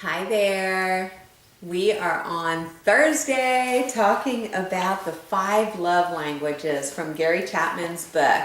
Hi there. We are on Thursday talking about the 5 love languages from Gary Chapman's book.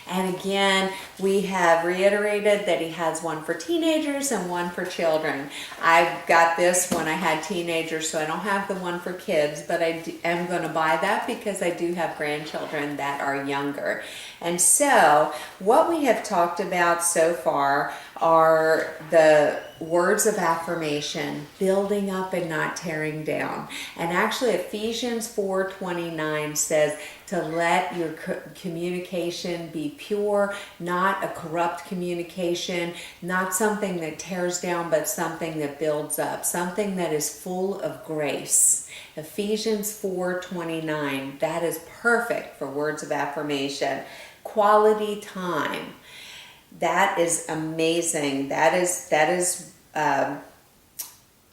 And again, we have reiterated that he has one for teenagers and one for children. I got this when I had teenagers, so I don't have the one for kids, but am going to buy that because I do have grandchildren that are younger. And so, what we have talked about so far are the words of affirmation, building up and not tearing down. And actually Ephesians 4:29 says to let your communication be pure, not a corrupt communication, not something that tears down, but something that builds up, something that is full of grace. Ephesians 4:29, that is perfect for words of affirmation. Quality time. That is amazing. That is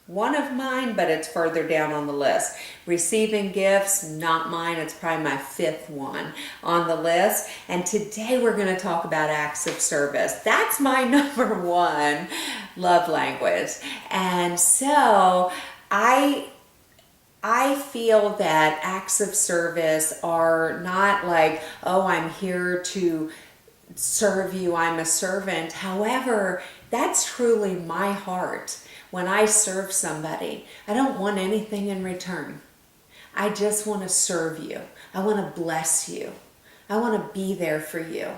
one of mine, but it's further down on the list. Receiving gifts, not mine. It's probably my 5th one on the list. And today we're going to talk about acts of service. That's my number 1 love language. And so I feel that acts of service are not like, oh, I'm here to serve you, I'm a servant. However, that's truly my heart. When I serve somebody, I don't want anything in return. I just want to serve you. I want to bless you. I want to be there for you.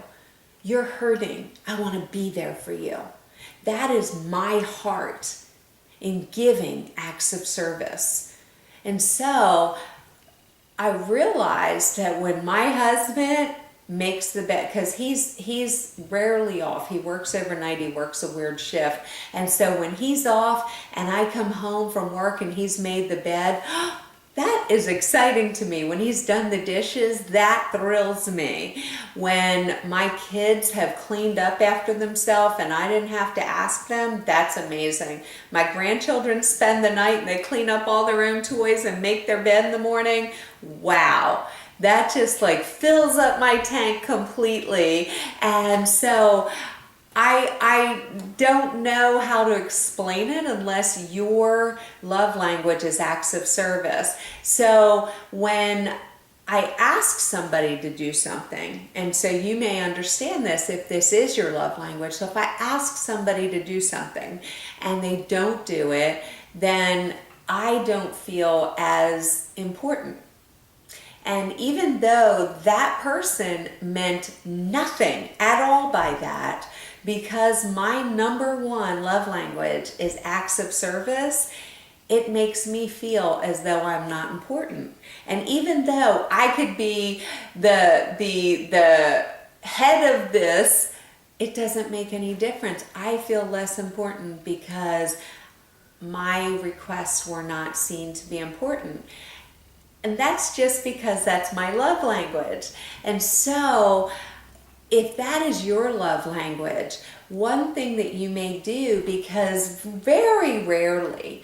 You're hurting. I want to be there for you. That is my heart in giving acts of service. And so I realized that when my husband makes the bed, because he's rarely off. He works overnight. He works a weird shift. And so when he's off and I come home from work and he's made the bed, that is exciting to me. When he's done the dishes, that thrills me. When my kids have cleaned up after themselves and I didn't have to ask them, that's amazing. My grandchildren spend the night and they clean up all their own toys and make their bed in the morning. Wow. That just like fills up my tank completely. And so I don't know how to explain it unless your love language is acts of service. So when I ask somebody to do something, and so you may understand this if this is your love language. So if I ask somebody to do something and they don't do it, then I don't feel as important. And even though that person meant nothing at all by that, because my number 1 love language is acts of service, it makes me feel as though I'm not important. And even though I could be the head of this, it doesn't make any difference. I feel less important because my requests were not seen to be important. And that's just because that's my love language. And so if that is your love language, one thing that you may do, because very rarely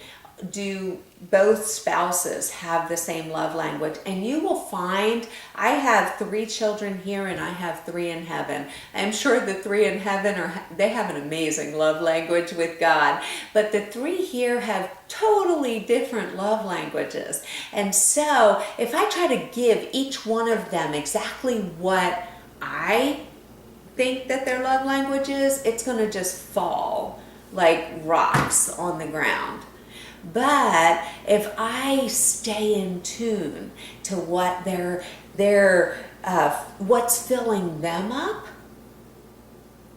do both spouses have the same love language, and you will find, I have 3 children here and I have 3 in heaven. I'm sure the 3 in heaven they have an amazing love language with God, but the 3 here have totally different love languages. And so if I try to give each one of them exactly what I think that their love language is, it's going to just fall like rocks on the ground. But if I stay in tune to what what's filling them up,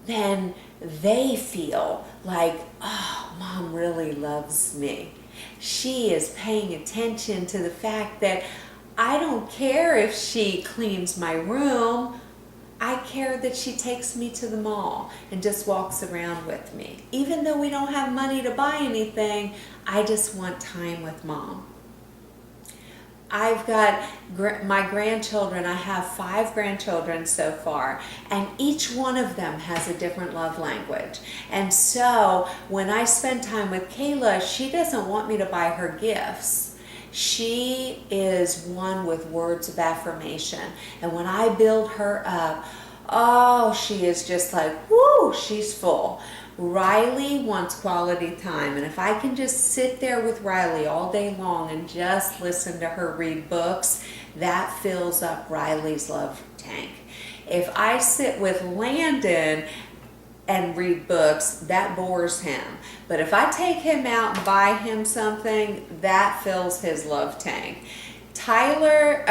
then they feel like, oh, Mom really loves me. She is paying attention to the fact that I don't care if she cleans my room. I care that she takes me to the mall and just walks around with me. Even though we don't have money to buy anything, I just want time with Mom. I've got my grandchildren. I have 5 grandchildren so far, and each one of them has a different love language. And so when I spend time with Kayla, she doesn't want me to buy her gifts. She is one with words of affirmation. And when I build her up, oh, she is just like, whoo, she's full. Riley wants quality time, and if I can just sit there with Riley all day long and just listen to her read books, that fills up Riley's love tank. If I sit with Landon and read books, that bores him. But if I take him out and buy him something, that fills his love tank. Alyssa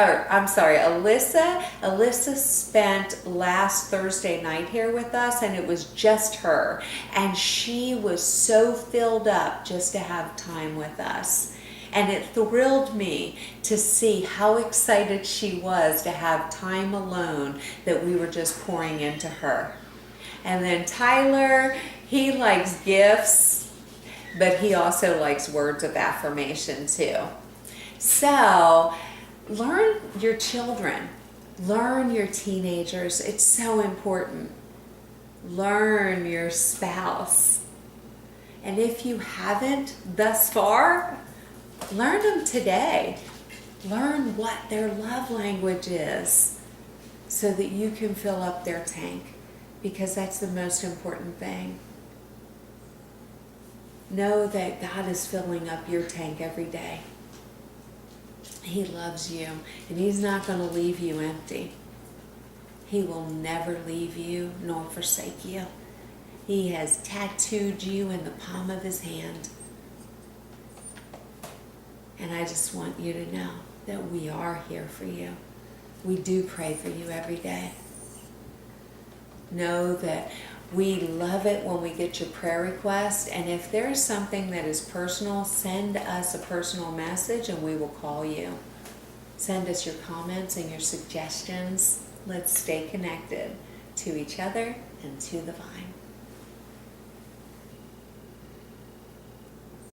spent last Thursday night here with us, and it was just her. And she was so filled up just to have time with us. And it thrilled me to see how excited she was to have time alone that we were just pouring into her. And then Tyler, he likes gifts, but he also likes words of affirmation too. So learn your children, learn your teenagers. It's so important. Learn your spouse. And if you haven't thus far, learn them today. Learn what their love language is so that you can fill up their tank, because that's the most important thing. Know that God is filling up your tank every day. He loves you, and He's not going to leave you empty. He will never leave you nor forsake you. He has tattooed you in the palm of His hand. And I just want you to know that we are here for you. We do pray for you every day. Know that we love it when we get your prayer request, and if there's something that is personal, send us a personal message and we will call you. Send us your comments and your suggestions. Let's stay connected to each other and to the vine.